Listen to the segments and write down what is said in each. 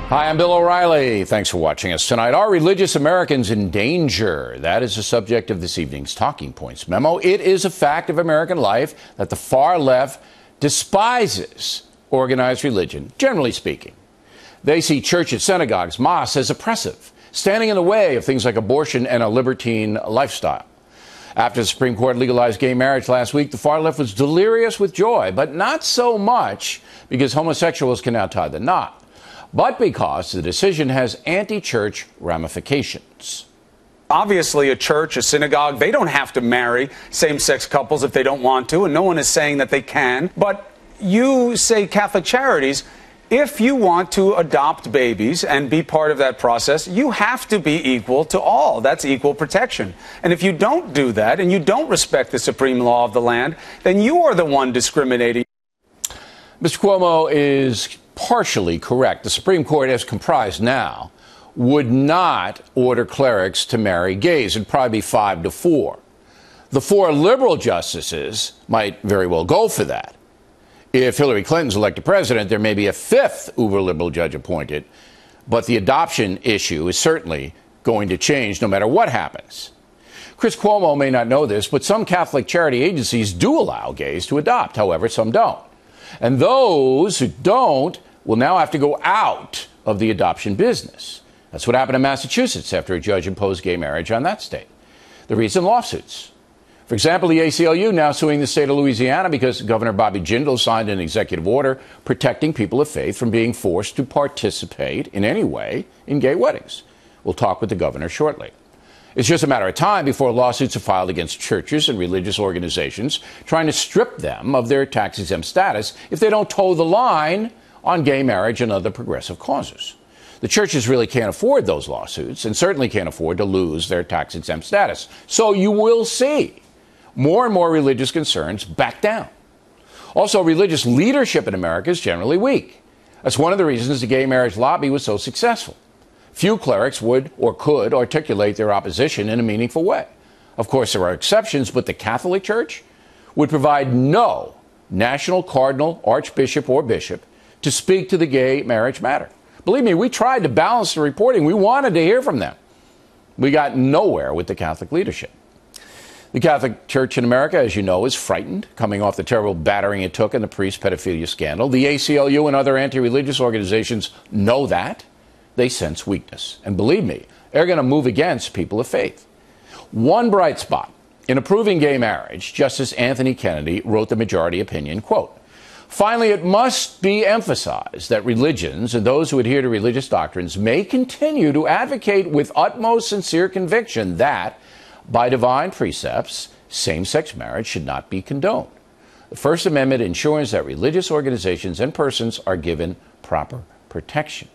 Hi, I'm Bill O'Reilly. Thanks for watching us tonight. Are religious Americans in danger? That is the subject of this evening's Talking Points memo. It is a fact of American life that the far left despises organized religion, generally speaking. They see churches, synagogues, mosques as oppressive, standing in the way of things like abortion and a libertine lifestyle. After the Supreme Court legalized gay marriage last week, the far left was delirious with joy, but not so much because homosexuals can now tie the knot, but because the decision has anti-church ramifications. Obviously, a church, a synagogue, they don't have to marry same-sex couples if they don't want to, and no one is saying that they can. But you say Catholic Charities, if you want to adopt babies and be part of that process, you have to be equal to all. That's equal protection. And if you don't do that and you don't respect the supreme law of the land, then you are the one discriminating. Mr. Cuomo is partially correct. The Supreme Court, as comprised now, would not order clerics to marry gays. It'd probably be 5-4. The 4 liberal justices might very well go for that. If Hillary Clinton's elected president, there may be a 5th uber-liberal judge appointed, but the adoption issue is certainly going to change no matter what happens. Chris Cuomo may not know this, but some Catholic charity agencies do allow gays to adopt. However, some don't. And those who don't will now have to go out of the adoption business. That's what happened in Massachusetts after a judge imposed gay marriage on that state. The reason, lawsuits. For example, the ACLU now suing the state of Louisiana because Governor Bobby Jindal signed an executive order protecting people of faith from being forced to participate in any way in gay weddings. We'll talk with the governor shortly. It's just a matter of time before lawsuits are filed against churches and religious organizations trying to strip them of their tax-exempt status if they don't toe the line on gay marriage and other progressive causes. The churches really can't afford those lawsuits and certainly can't afford to lose their tax-exempt status. So you will see more and more religious concerns back down. Also, religious leadership in America is generally weak. That's one of the reasons the gay marriage lobby was so successful. Few clerics would or could articulate their opposition in a meaningful way. Of course, there are exceptions, but the Catholic Church would provide no national cardinal, archbishop, or bishop to speak to the gay marriage matter. Believe me, we tried to balance the reporting. We wanted to hear from them. We got nowhere with the Catholic leadership. The Catholic Church in America, as you know, is frightened, coming off the terrible battering it took in the priest pedophilia scandal. The ACLU and other anti-religious organizations know that. They sense weakness. And believe me, they're going to move against people of faith. One bright spot. In approving gay marriage, Justice Anthony Kennedy wrote the majority opinion, quote, "Finally, it must be emphasized that religions and those who adhere to religious doctrines may continue to advocate with utmost sincere conviction that, by divine precepts, same-sex marriage should not be condoned. The First Amendment ensures that religious organizations and persons are given proper protection."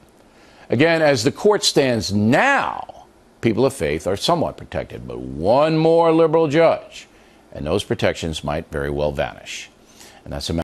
Again, as the court stands now, people of faith are somewhat protected, but one more liberal judge, and those protections might very well vanish. And that's a